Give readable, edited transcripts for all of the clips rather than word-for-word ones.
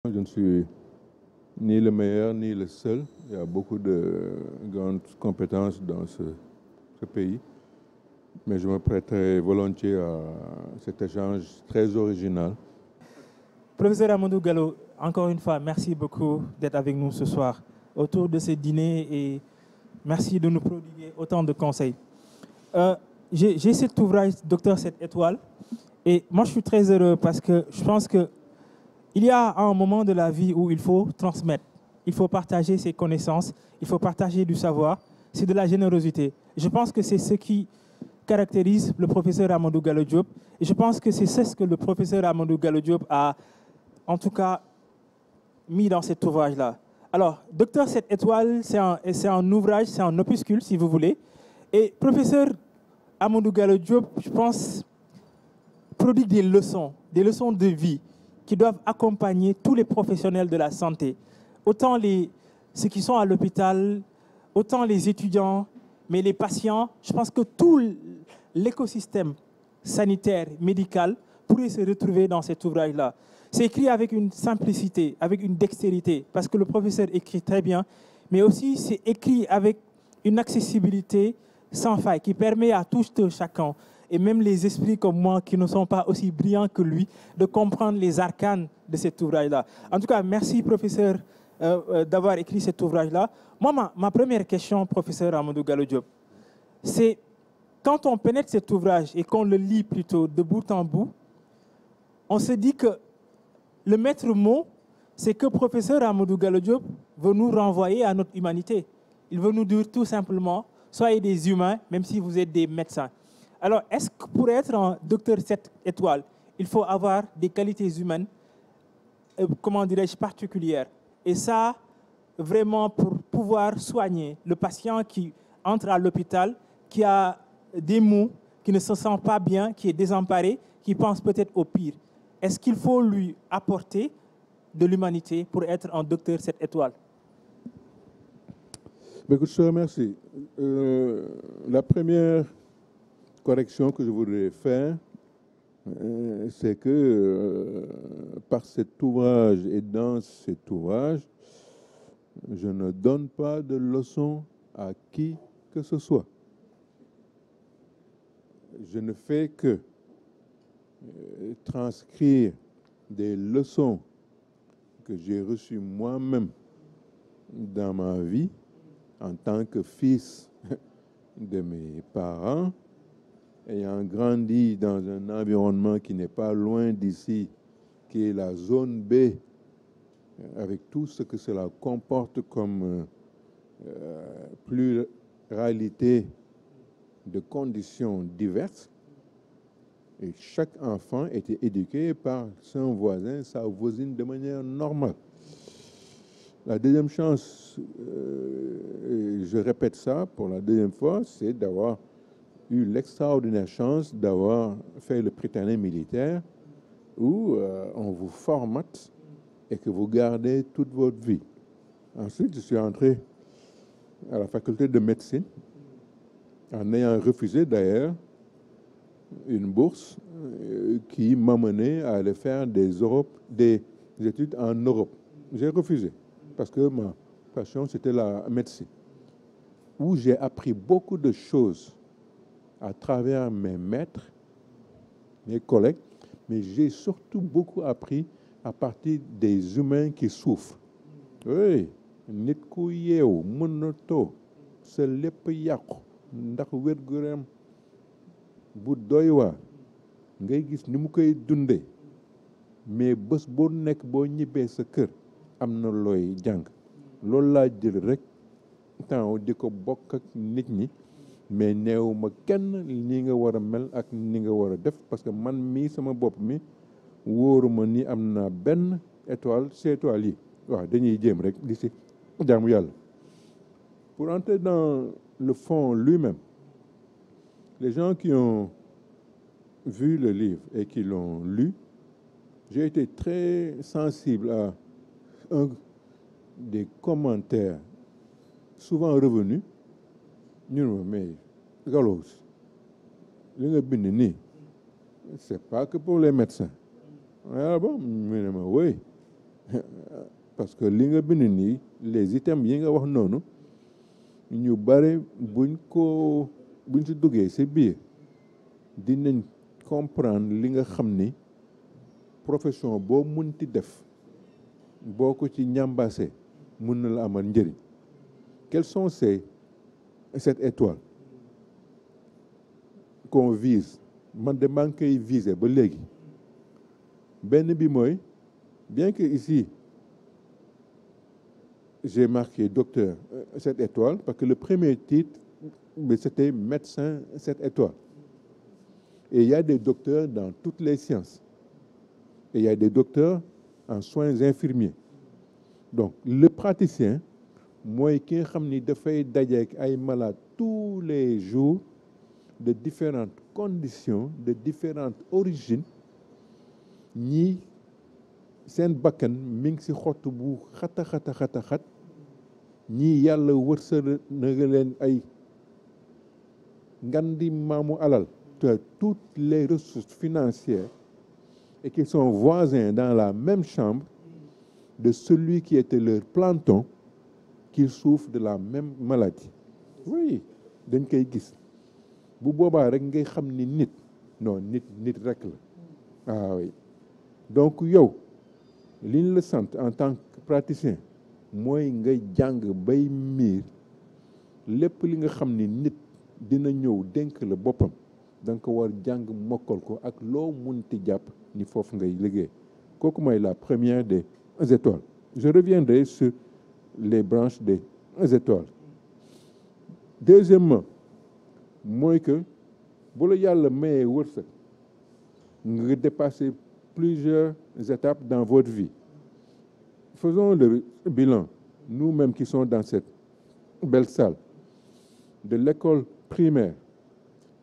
Je ne suis ni le meilleur ni le seul. Il y a beaucoup de grandes compétences dans ce pays. Mais je me prêterai volontiers à cet échange très original. Professeur Amadou Gallo, encore une fois, merci beaucoup d'être avec nous ce soir autour de ce dîner et merci de nous prodiguer autant de conseils. J'ai cet ouvrage, Docteur 7 étoiles, et moi je suis très heureux parce que je pense qu'il y a un moment de la vie où il faut transmettre, il faut partager ses connaissances, il faut partager du savoir, c'est de la générosité. Je pense que c'est ce qui caractérise le professeur Amadou Gallo Diop et je pense que c'est ce que le professeur Amadou Gallo Diop a en tout cas mis dans cet ouvrage-là. Alors, Docteur 7 étoiles, c'est un ouvrage, c'est un opuscule, si vous voulez. Et professeur Amadou Gallo Diop, je pense, prodigue des leçons de vie qui doivent accompagner tous les professionnels de la santé. Autant ceux qui sont à l'hôpital, autant les étudiants, mais les patients. Je pense que tout l'écosystème sanitaire, médical, pourrait se retrouver dans cet ouvrage-là. C'est écrit avec une simplicité, avec une dextérité, parce que le professeur écrit très bien, mais aussi c'est écrit avec une accessibilité sans faille qui permet à tous chacun, et même les esprits comme moi qui ne sont pas aussi brillants que lui, de comprendre les arcanes de cet ouvrage-là. En tout cas, merci professeur d'avoir écrit cet ouvrage-là. Moi, ma première question, professeur Amadou Gallo Diop, c'est quand on pénètre cet ouvrage et qu'on le lit plutôt de bout en bout, on se dit que le maître mot, c'est que professeur Amadou Gallo Diop veut nous renvoyer à notre humanité. Il veut nous dire tout simplement, soyez des humains, même si vous êtes des médecins. Alors, est-ce que pour être un docteur 7 étoiles, il faut avoir des qualités humaines, comment dirais-je, particulières? Et ça, vraiment pour pouvoir soigner le patient qui entre à l'hôpital, qui a des maux, qui ne se sent pas bien, qui est désemparé, qui pense peut-être au pire. Est-ce qu'il faut lui apporter de l'humanité pour être un docteur 7 étoiles? Écoute, je te remercie. La première correction que je voudrais faire, c'est que par cet ouvrage et dans cet ouvrage, je ne donne pas de leçons à qui que ce soit. Je ne fais que transcrire des leçons que j'ai reçues moi-même dans ma vie en tant que fils de mes parents, ayant grandi dans un environnement qui n'est pas loin d'ici, qui est la zone B, avec tout ce que cela comporte comme pluralité de conditions diverses. Et chaque enfant était éduqué par son voisin, sa voisine de manière normale. La deuxième chance, je répète ça pour la deuxième fois, c'est d'avoir eu l'extraordinaire chance d'avoir fait le Prytanée militaire où on vous formate et que vous gardez toute votre vie. Ensuite, je suis entré à la faculté de médecine en ayant refusé d'ailleurs une bourse qui m'amenait à aller faire des études en Europe. J'ai refusé parce que ma passion, c'était la médecine, où j'ai appris beaucoup de choses à travers mes maîtres, mes collègues, mais j'ai surtout beaucoup appris à partir des humains qui souffrent. Oui, nit ku yeewu mën na too sa lépp yàqu ndax wér-gu-yaram bu doy waar ngay gis ni mu koy dundee mais bés boo nekk boo ñibbee sa kër am na looy jàng loolu laa jël rek temps di ko bokk ak nit ñi mais neew ma kenn ni nga war a mel ak ni nga war a def parce que man mii sama bopp mi wóoruma ni am na benn étoile ces étoiles yi waaw dañuy jéem rek di si jaamu yàlla. Pour entrer dans le fond lui-même, les gens qui ont vu le livre et qui l'ont lu, j'ai été très sensible à un des commentaires souvent revenus. Ñu ne ma mais Gallo li nga bind nii c'est pas que pour les médecins. Ah bon? Mu ne ma oui, parce que li nga bind nii les items yi nga wax noonu ñu bare buñ ci duggee ci biir dinañ comprendre li nga xam ni profession boo munti def boo ko ci ñambaase mun na la amal njëriñ. Quelles sont cette étoile qu'on vise man de maa ngi koy viser ba léegi benn bi mooy bien que ici j'ai marqué docteur cette étoile parce que le premier titre c'était médecin cette étoile et il y a des docteurs dans toutes les sciences et il y a des docteurs en soins infirmiers donc le praticien mooy ki nga xam ni dafay dajeek ay malades tous les jours de différentes conditions de différentes origines ñii seen bakkan mi ngi ci xott bu xat ñii yàlla wërsëg na leen ay ngandi maamu alal toutes les ressources financières et qui sont voisins dans la même chambre de celui qui était leur planton qu'ils souffrent de la même maladie oui dañ koy gis bu boobaa rek ngay xam ni nit rek la oui donc yow li ñu la sant en tant que praticien mooy ngay jàng bay miir lépp li nga xam ni nit dina ñëw dénk la boppam da nga ko war jàng mokkal ko ak loo munti jàpp ni foofu ngay liggéey kooku mooy la première des étoiles je reviendrai sur les branches des étoiles deuxièmement mooy que bu la yàlla mayee wërsëg nga dépasser plusieurs étapes dans votre vie faisons le bilan nous-mêmes qui sommes dans cette belle salle de l'école primaire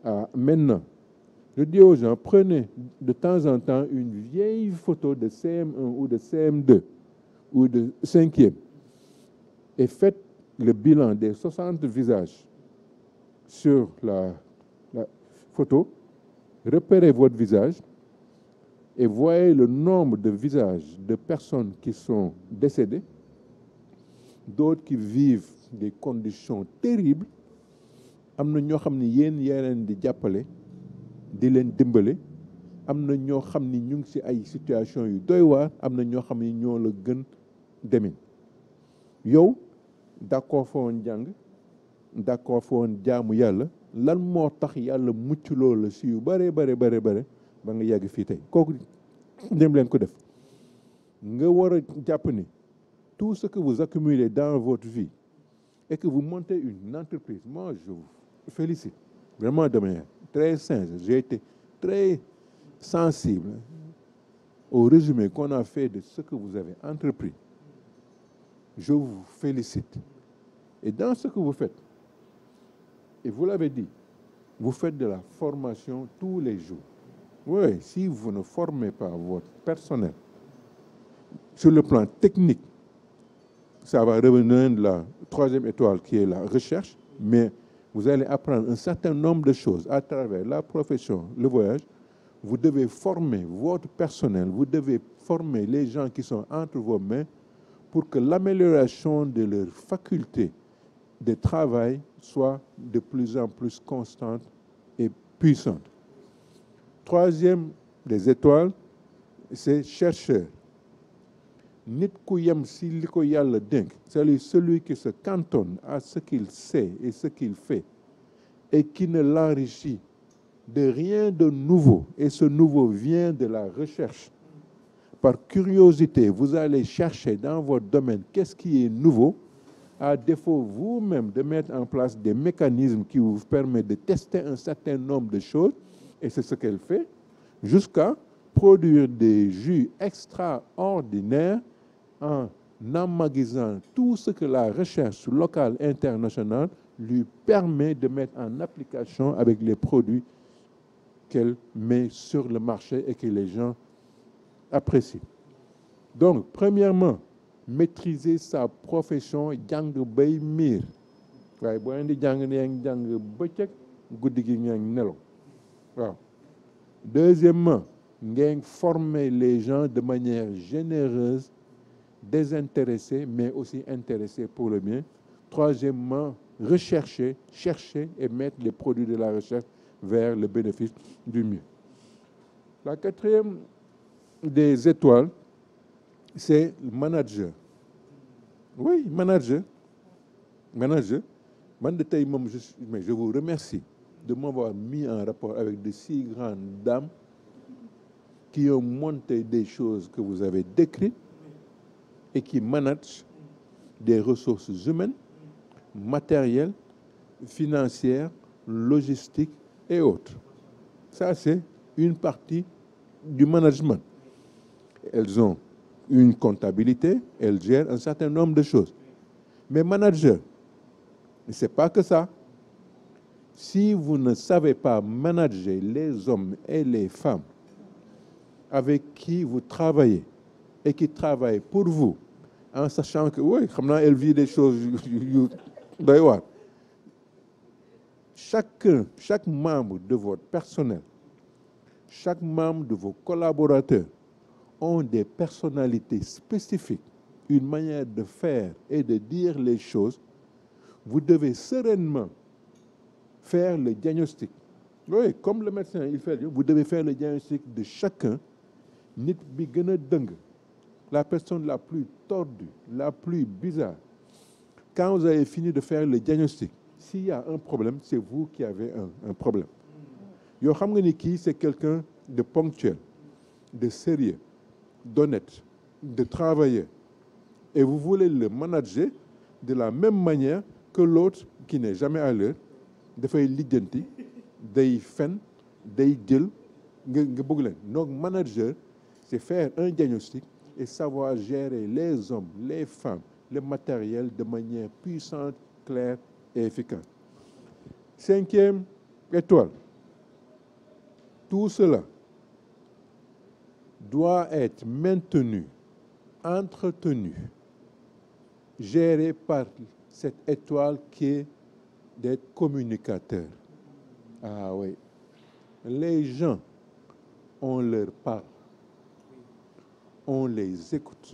à maintenant je dis aux gens prenez de temps en temps une vieille photo de CM1 ou de CM2 ou de 5e et faites le bilan des 60 visages sur la photo, repérez votre visage et voyez le nombre de visages de personnes qui sont décédées, d'autres qui vivent des conditions terribles. Am na ñoo xam ni yéen yaa leen di jàppale di leen dimbale am na ñoo xam ni ñu ngi ci ay situation yu doy waar am na ñoo xam ni ñoo la gën demin yow d'accord fa woon jàng d'accord fa woon jaamu yàlla lan moo tax yàlla mucc loolu la si yu bare ba nga yàgg fii tey kooku dem leen ko def nga war a jàpp ni tout ce que vous accumulez dans votre vie et que vous montez une entreprise moi je vous félicite vraiment de manière très sincère j'ai été très sensible au résumé qu'on a fait de ce que vous avez entrepris je vous félicite et dans ce que vous faites et vous l'avez dit vous faites de la formation tous les jours oui si vous ne formez pas votre personnel sur le plan technique ça va revenir de la troisième étoile qui est la recherche mais vous allez apprendre un certain nombre de choses à travers la profession le voyage vous devez former votre personnel vous devez former les gens qui sont entre vos mains pour que l'amélioration de leurs facultés de travail soit de plus en plus constante et puissante. Troisième des étoiles, c'est chercheur. Nit ku yem si li ko yàlla dénk, c'est celui qui se cantonne à ce qu'il sait et ce qu'il fait et qui ne l'enrichit de rien de nouveau. Et ce nouveau vient de la recherche. Par curiosité, vous allez chercher dans votre domaine qu'est-ce qui est nouveau, à défaut vous-même de mettre en place des mécanismes qui vous permettent de tester un certain nombre de choses, et c'est ce qu'elle fait, jusqu'à produire des jus extraordinaires en emmagasinant tout ce que la recherche locale internationale lui permet de mettre en application avec les produits qu'elle met sur le marché et que les gens apprécient. Donc, premièrement, maîtriser sa profession jàng bay miir waaye boo leen di jàng ne yaa ngi jàng bëccëg guddi gi yaa ngi nelaw waaw. Deuxièmement, ngeen former les gens de manière généreuse désintéressé, mais aussi intéressé pour le bien. Troisièmement, rechercher, chercher et mettre les produits de la recherche vers le bénéfice du mieux. La quatrième des étoiles, c'est le manager. Oui, manager. Manager. Mais je vous remercie de m'avoir mis en rapport avec de si grandes dames qui ont monté des choses que vous avez décrites et qui managent des ressources humaines, matérielles, financières, logistiques et autres. Ça, c'est une partie du management. Elles ont une comptabilité, elles gèrent un certain nombre de choses. Mais manager, ce n'est pas que ça. Si vous ne savez pas manager les hommes et les femmes avec qui vous travaillez et qui travaillent pour vous, en sachant que, oui, elle vit des choses doy waar. Chaque membre de votre personnel, chaque membre de vos collaborateurs ont des personnalités spécifiques, une manière de faire et de dire les choses. Vous devez sereinement faire le diagnostic. Oui, comme le médecin, il fait, vous devez faire le diagnostic de chacun. Nit bi gëna dëng, la personne la plus tordue, la plus bizarre. Quand vous avez fini de faire le diagnostic, s'il y a un problème, c'est vous qui avez un problème. Yo xam nga ni kii, c'est quelqu'un de ponctuel, de sérieux, d'honnête, de travailleur. Et vous voulez le manager de la même manière que l'autre qui n'est jamais à l'heure, dafay lijjanti, day fen, day jël, nga bëgg leen. Donc manager, c'est faire un diagnostic et savoir gérer les hommes, les femmes, le matériel de manière puissante, claire et efficace. Cinquième étoile, tout cela doit être maintenu, entretenu, géré par cette étoile qui est d'être communicateur. Ah oui, les gens, on leur parle, on les écoute,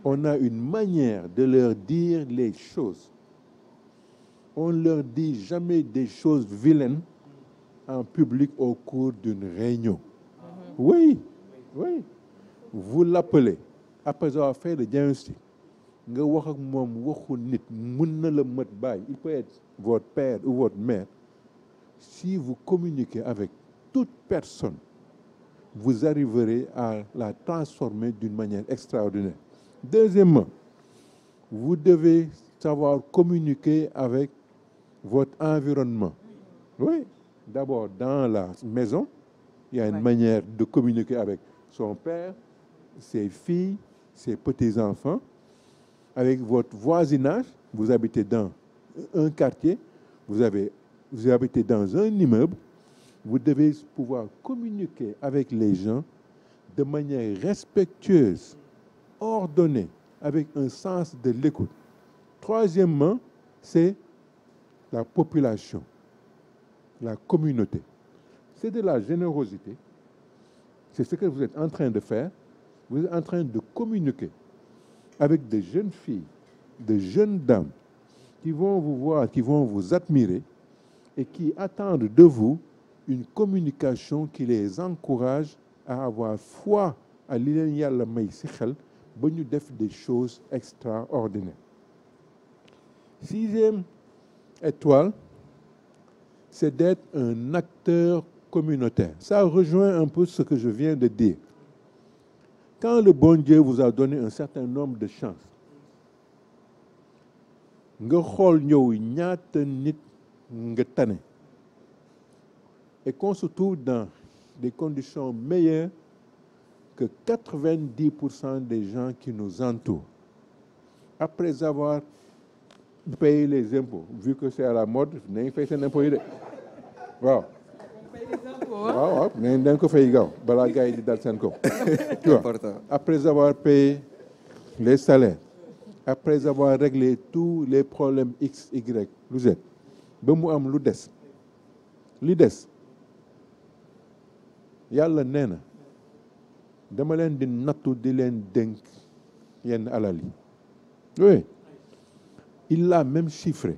on a une manière de leur dire les choses. On ne leur dit jamais des choses vilaines en public au cours d'une réunion. Oui, oui. Vous l'appelez, après avoir fait le diagnostic, il peut être votre père ou votre mère. Si vous communiquez avec toute personne, vous arriverez à la transformer d'une manière extraordinaire. Deuxièmement, vous devez savoir communiquer avec votre environnement. Oui, d'abord dans la maison, il y a une manière de communiquer avec son père, ses filles, ses petits-enfants. Avec votre voisinage, vous habitez dans un quartier, vous habitez dans un immeuble, vous devez pouvoir communiquer avec les gens de manière respectueuse, ordonnée, avec un sens de l'écoute. Troisièmement, c'est la population, la communauté. C'est de la générosité. C'est ce que vous êtes en train de faire. Vous êtes en train de communiquer avec des jeunes filles, des jeunes dames qui vont vous voir, qui vont vous admirer et qui attendent de vous une communication qui les encourage à avoir foi à li leen Yàlla may ci xel ba ñu def des choses extraordinaires. Sixième étoile, c'est d'être un acteur communautaire. Ça rejoint un peu ce que je viens de dire. Quand le bon Dieu vous a donné un certain nombre de chances, nga xool ñëw ñaata nit nga tane et qu'on se trouve dans des conditions meilleures que 90% des gens qui nous entourent. Après avoir payé les impôts, vu que c'est à la mode, nañ fay seen impôts yi de waaw. waaw nañ ko fay gaaw balaa gars yi di dal seen kaw. Tu vois, après avoir payé les salaires, après avoir réglé tous les problèmes X, Y, Z, ba mu am lu des. Li des Yàlla nee na dama leen di nattu di leen dénk yenn alal yi. Oui, il l'a même chiffré.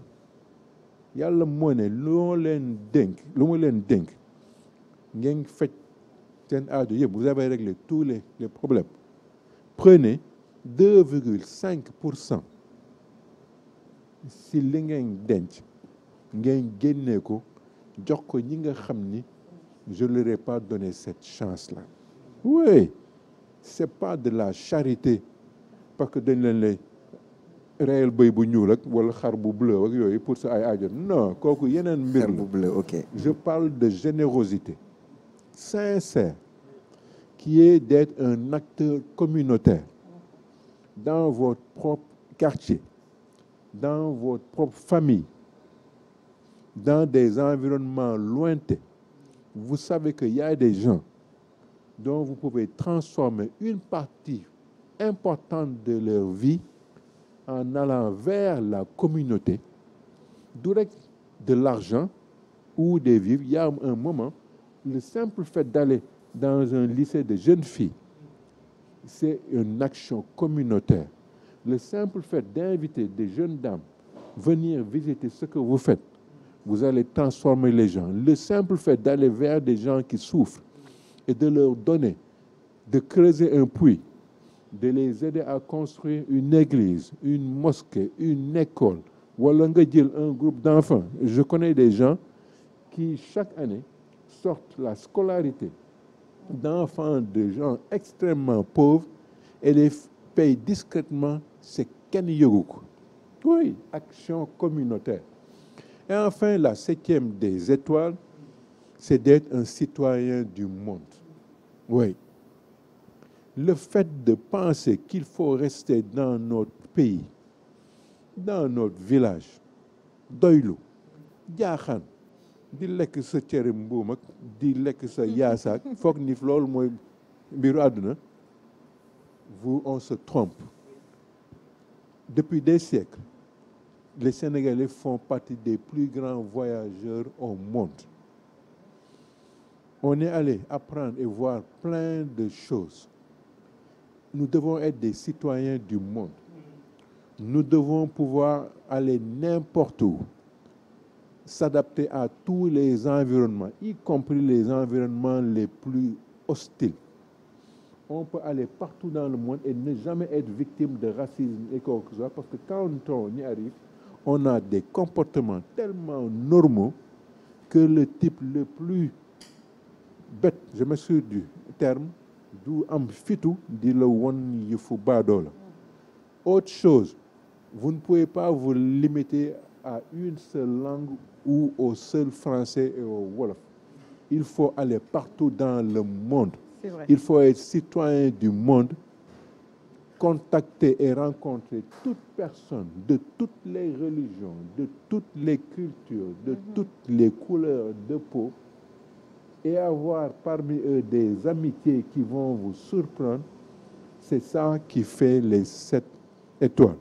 Yàlla moo ne loo leen dénk lu mu leen dénk ngeen faj seen aajo yëpp, vous avez réglé tous les problèmes. Prenez 2,5% si li ngeen denc ngeen génnee ko jox ko ñi nga xam ni je leur ai pas donné cette chance-là. Oui, c'est pas de la charité parce que dañ leen lay réel bëy bu ñuul ak wala xar bu bleu ak yooyu pour sa ay aajo. Non, kooku yeneen mbir xar la. bu bleu, ok. Je parle de générosité sincère qui est d'être un acteur communautaire dans votre propre quartier, dans votre propre famille, dans des environnements lointains. Vous savez qu'il y a des gens dont vous pouvez transformer une partie importante de leur vie en allant vers la communauté, direct de l'argent ou des vivres. Il y a un moment, le simple fait d'aller dans un lycée de jeunes filles, c'est une action communautaire. Le simple fait d'inviter des jeunes dames venir visiter ce que vous faites, vous allez transformer les gens. Le simple fait d'aller vers des gens qui souffrent et de leur donner, de creuser un puits, de les aider à construire une église, une mosquée, une école, wala nga jël un groupe d'enfants. Je connais des gens qui, chaque année, sortent la scolarité d'enfants de gens extrêmement pauvres et les payent discrètement. C'est kenn yëgu ko. Oui, action communautaire. Et enfin, la 7e des étoiles, c'est d'être un citoyen du monde. Oui. Le fait de penser qu'il faut rester dans notre pays, dans notre village, doylu, jaaxaan, di lekk sa cere mbuum ak di lekk sa yaasaak, foog ni loolu mooy mbiru àdduna, on se trompe. Depuis des siècles, les Sénégalais font partie des plus grands voyageurs au monde. On est allé apprendre et voir plein de choses. Nous devons être des citoyens du monde. Nous devons pouvoir aller n'importe où, s'adapter à tous les environnements, y compris les environnements les plus hostiles. On peut aller partout dans le monde et ne jamais être victime de racisme et quoi que ce soit, parce que quand on y arrive, on a des comportements tellement normaux que le type le plus bête, je m'excuse du terme, du am fitu di la won yëfu baadoo la. Autre chose, vous ne pouvez pas vous limiter à une seule langue ou au seul français et au wolof. Il faut aller partout dans le monde. C'est vrai. Il faut être citoyen du monde, contacter et rencontrer toute personne de toutes les religions, de toutes les cultures, de toutes les couleurs de peau, et avoir parmi eux des amitiés qui vont vous surprendre. C'est ça qui fait les 7 étoiles.